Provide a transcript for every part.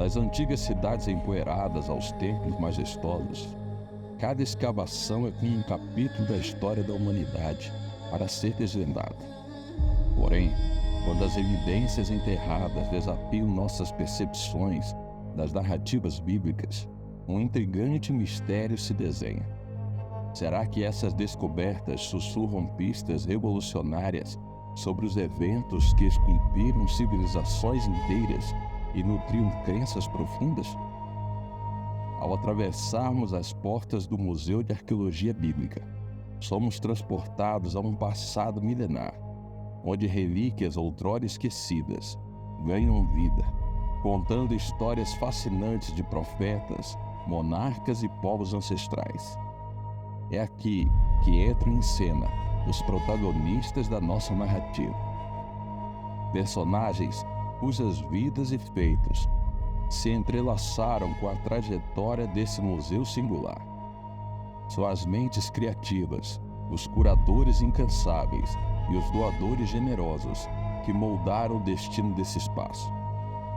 nas antigas cidades empoeiradas aos templos majestosos, cada escavação é como um capítulo da história da humanidade para ser desvendado. Porém, quando as evidências enterradas desafiam nossas percepções das narrativas bíblicas, um intrigante mistério se desenha. Será que essas descobertas sussurram pistas revolucionárias sobre os eventos que esculpiram civilizações inteiras e nutriam crenças profundas? Ao atravessarmos as portas do Museu de Arqueologia Bíblica, somos transportados a um passado milenar, onde relíquias outrora esquecidas ganham vida, contando histórias fascinantes de profetas, monarcas e povos ancestrais. É aqui que entram em cena os protagonistas da nossa narrativa. Personagens cujas vidas e feitos se entrelaçaram com a trajetória desse museu singular. São as mentes criativas, os curadores incansáveis e os doadores generosos que moldaram o destino desse espaço.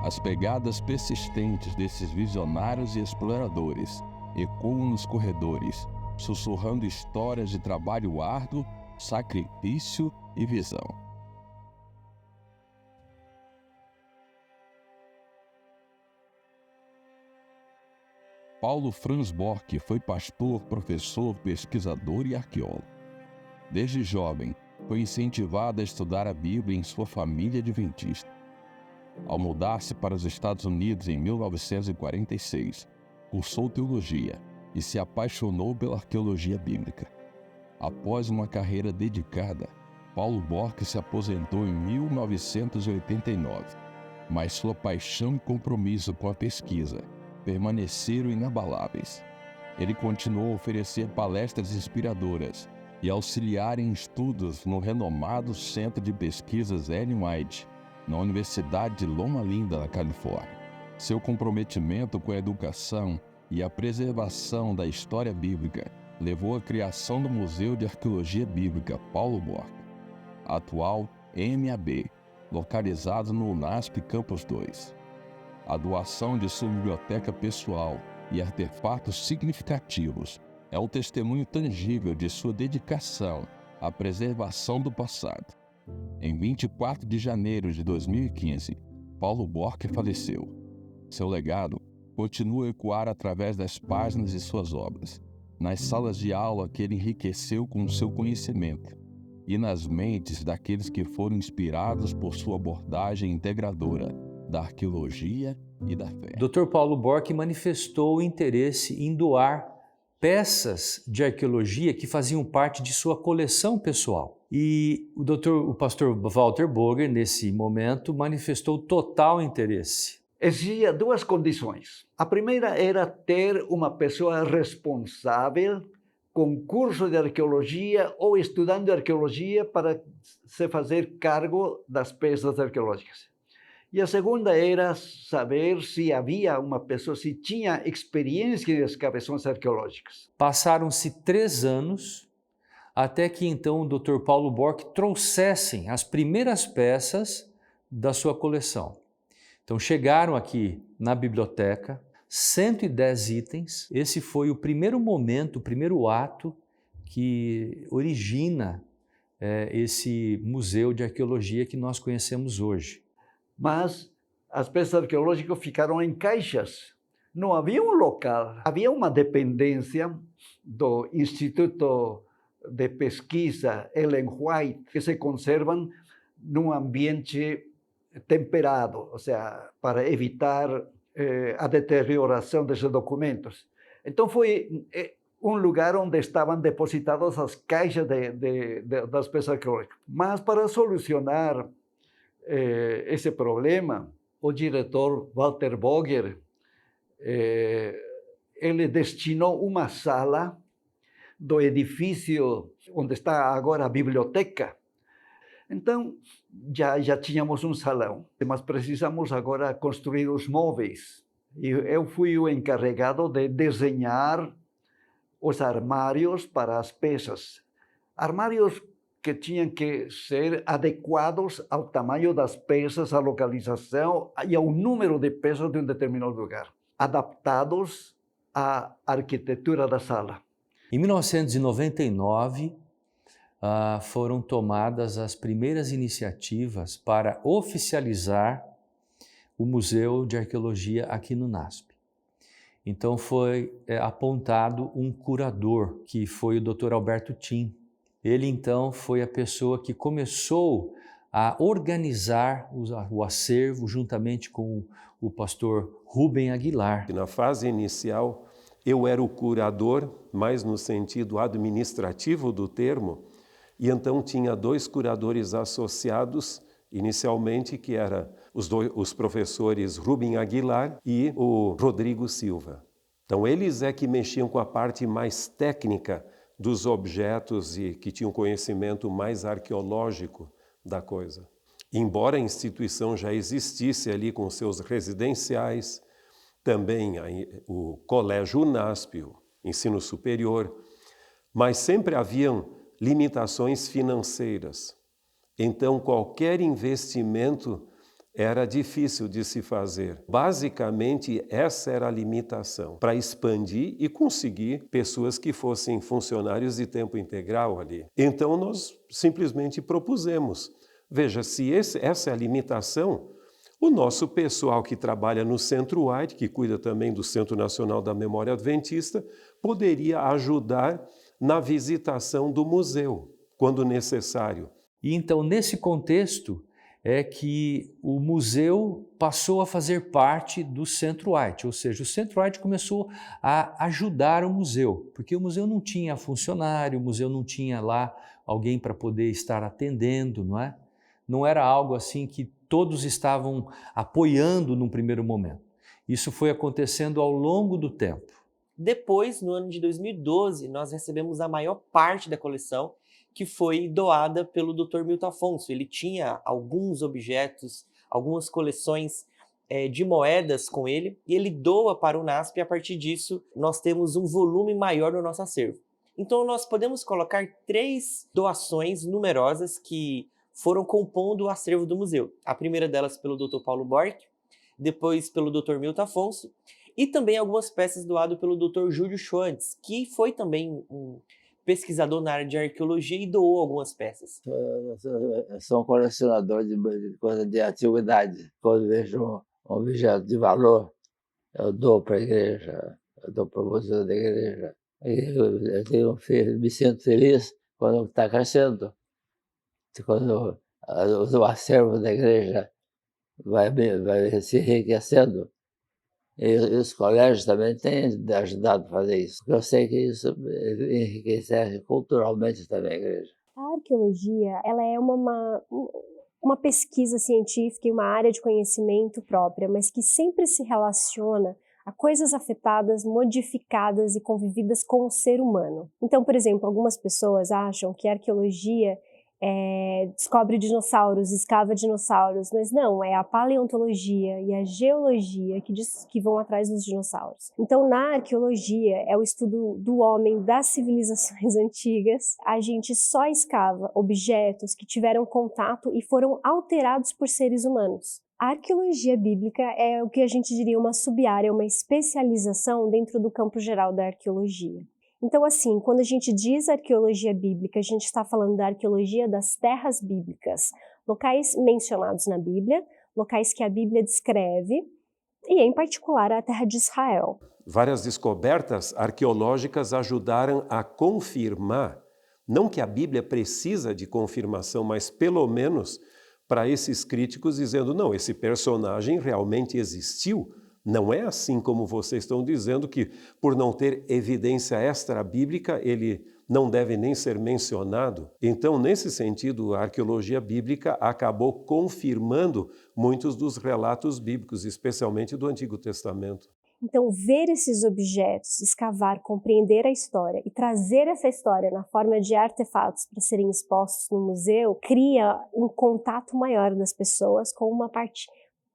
As pegadas persistentes desses visionários e exploradores ecoam nos corredores, sussurrando histórias de trabalho árduo, sacrifício e visão. Paulo Franz Borck foi pastor, professor, pesquisador e arqueólogo. Desde jovem, foi incentivado a estudar a Bíblia em sua família adventista. Ao mudar-se para os Estados Unidos em 1946, cursou teologia e se apaixonou pela arqueologia bíblica. Após uma carreira dedicada, Paulo Borck se aposentou em 1989, mas sua paixão e compromisso com a pesquisa permaneceram inabaláveis. Ele continuou a oferecer palestras inspiradoras e auxiliar em estudos no renomado Centro de Pesquisas Ellen White, na Universidade de Loma Linda, na Califórnia. Seu comprometimento com a educação e a preservação da história bíblica levou à criação do Museu de Arqueologia Bíblica Paulo Borck, atual MAB, localizado no UNASP Campus 2. A doação de sua biblioteca pessoal e artefatos significativos é o testemunho tangível de sua dedicação à preservação do passado. Em 24 de janeiro de 2015, Paulo Borck faleceu. Seu legado continua a ecoar através das páginas de suas obras, nas salas de aula que ele enriqueceu com seu conhecimento e nas mentes daqueles que foram inspirados por sua abordagem integradora da arqueologia e da fé. Dr. Paulo Borck manifestou interesse em doar peças de arqueologia que faziam parte de sua coleção pessoal. E o pastor Walter Boger, nesse momento, manifestou total interesse. Exigia duas condições. A primeira era ter uma pessoa responsável com curso de arqueologia ou estudando arqueologia para se fazer cargo das peças arqueológicas. E a segunda era saber se havia uma pessoa, se tinha experiência em escavações arqueológicas. Passaram-se 3 anos até que então o Dr. Paulo Borck trouxessem as primeiras peças da sua coleção. Então chegaram aqui na biblioteca 110 itens. Esse foi o primeiro momento, o primeiro ato que origina esse museu de arqueologia que nós conhecemos hoje. Mas as peças arqueológicas ficaram em caixas. Não havia um local, havia uma dependência do Instituto de Pesquisa Ellen White, que se conservam num ambiente temperado, ou seja, para evitar a deterioração desses documentos. Então foi um lugar onde estavam depositadas as caixas das peças arqueológicas. Mas para solucionar esse problema, o diretor Walter Boger, ele destinou uma sala do edifício onde está agora a biblioteca. Então, já tínhamos um salão, mas precisamos agora construir os móveis. E eu fui o encarregado de desenhar os armários para as peças. Armários que tinham que ser adequados ao tamanho das peças, à localização e ao número de peças de um determinado lugar, adaptados à arquitetura da sala. Em 1999, foram tomadas as primeiras iniciativas para oficializar o Museu de Arqueologia aqui no NASP. Então foi apontado um curador, que foi o Dr. Alberto Tim. Ele então foi a pessoa que começou a organizar o acervo juntamente com o pastor Rubem Aguilar. Na fase inicial, eu era o curador, mais no sentido administrativo do termo, e então tinha 2 curadores associados, inicialmente, que eram os professores Rubem Aguilar e o Rodrigo Silva. Então, eles é que mexiam com a parte mais técnica dos objetos e que tinham conhecimento mais arqueológico da coisa. Embora a instituição já existisse ali com seus residenciais, também o Colégio UNASP, o ensino superior, mas sempre haviam limitações financeiras. Então, qualquer investimento era difícil de se fazer. Basicamente, essa era a limitação, para expandir e conseguir pessoas que fossem funcionários de tempo integral ali. Então, nós simplesmente propusemos. Veja, se essa é a limitação, o nosso pessoal que trabalha no Centro White, que cuida também do Centro Nacional da Memória Adventista, poderia ajudar na visitação do museu, quando necessário. E então, nesse contexto, é que o museu passou a fazer parte do Centro White, ou seja, o Centro White começou a ajudar o museu, porque o museu não tinha funcionário, o museu não tinha lá alguém para poder estar atendendo, não é? Não era algo assim que todos estavam apoiando num primeiro momento. Isso foi acontecendo ao longo do tempo. Depois, no ano de 2012, nós recebemos a maior parte da coleção, que foi doada pelo Dr. Milton Afonso. Ele tinha alguns objetos, algumas coleções de moedas com ele, e ele doa para o NASP, e a partir disso nós temos um volume maior no nosso acervo. Então nós podemos colocar 3 doações numerosas que foram compondo o acervo do museu. A primeira delas pelo Dr. Paulo Bork, depois pelo Dr. Milton Afonso, e também algumas peças doadas pelo Dr. Júlio Schwantz, que foi também um pesquisador na área de arqueologia e doou algumas peças. Eu sou um colecionador de coisas de antiguidade. Quando vejo um objeto de valor, eu dou para a igreja, eu dou para o museu da igreja. Eu me sinto feliz quando está crescendo, quando o acervo da igreja vai se enriquecendo. E os colégios também têm ajudado a fazer isso, porque eu sei que isso enriquece culturalmente também a igreja. A arqueologia, ela é uma pesquisa científica e uma área de conhecimento própria, mas que sempre se relaciona a coisas afetadas, modificadas e convividas com o ser humano. Então, por exemplo, algumas pessoas acham que a arqueologia descobre dinossauros, escava dinossauros, mas não, é a paleontologia e a geologia que vão atrás dos dinossauros. Então, na arqueologia, é o estudo do homem das civilizações antigas. A gente só escava objetos que tiveram contato e foram alterados por seres humanos. A arqueologia bíblica é o que a gente diria uma sub-área, uma especialização dentro do campo geral da arqueologia. Então, assim, quando a gente diz arqueologia bíblica, a gente está falando da arqueologia das terras bíblicas, locais mencionados na Bíblia, locais que a Bíblia descreve, e em particular a terra de Israel. Várias descobertas arqueológicas ajudaram a confirmar, não que a Bíblia precisa de confirmação, mas pelo menos para esses críticos dizendo, não, esse personagem realmente existiu. Não é assim como vocês estão dizendo que, por não ter evidência extra-bíblica, ele não deve nem ser mencionado. Então, nesse sentido, a arqueologia bíblica acabou confirmando muitos dos relatos bíblicos, especialmente do Antigo Testamento. Então, ver esses objetos, escavar, compreender a história e trazer essa história na forma de artefatos para serem expostos no museu, cria um contato maior das pessoas com uma parte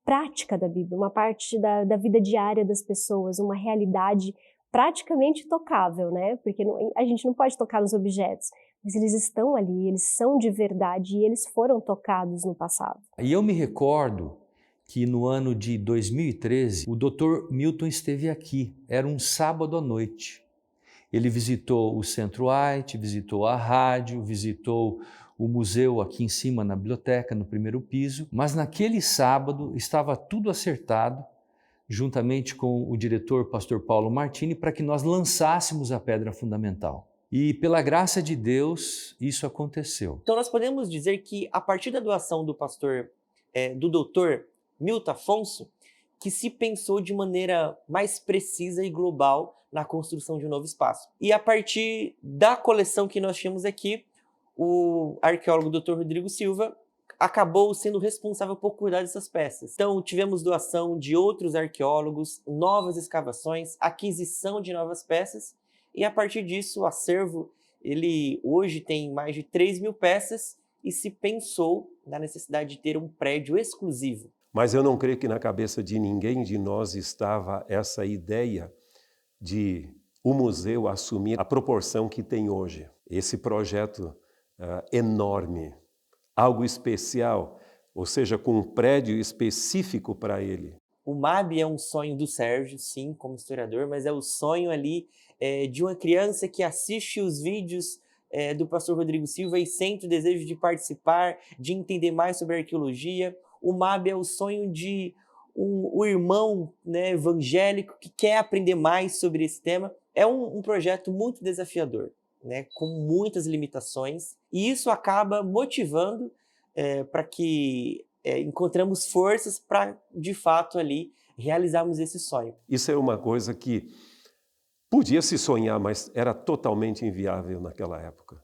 prática da Bíblia, uma parte da vida diária das pessoas, uma realidade praticamente tocável, né? Porque a gente não pode tocar nos objetos, mas eles estão ali, eles são de verdade e eles foram tocados no passado. E eu me recordo que no ano de 2013, o Dr. Milton esteve aqui, era um sábado à noite. Ele visitou o Centro White, visitou a rádio, visitou o museu aqui em cima na biblioteca, no primeiro piso, mas naquele sábado estava tudo acertado, juntamente com o diretor pastor Paulo Martini, para que nós lançássemos a pedra fundamental. E pela graça de Deus, isso aconteceu. Então nós podemos dizer que a partir da doação do pastor, do doutor Milton Afonso, que se pensou de maneira mais precisa e global na construção de um novo espaço. E a partir da coleção que nós tínhamos aqui, o arqueólogo Dr. Rodrigo Silva acabou sendo responsável por cuidar dessas peças. Então tivemos doação de outros arqueólogos, novas escavações, aquisição de novas peças, e a partir disso o acervo, ele hoje tem mais de 3.000 peças e se pensou na necessidade de ter um prédio exclusivo. Mas eu não creio que na cabeça de ninguém de nós estava essa ideia de o museu assumir a proporção que tem hoje. Esse projeto enorme, algo especial, ou seja, com um prédio específico para ele. O MAB é um sonho do Sérgio, sim, como historiador, mas é o sonho ali de uma criança que assiste os vídeos do pastor Rodrigo Silva e sente o desejo de participar, de entender mais sobre arqueologia. O MAB é o sonho de um irmão, né, evangélico que quer aprender mais sobre esse tema. É um projeto muito desafiador, né, com muitas limitações, e isso acaba motivando para que encontramos forças para, de fato, ali realizarmos esse sonho. Isso é uma coisa que podia se sonhar, mas era totalmente inviável naquela época.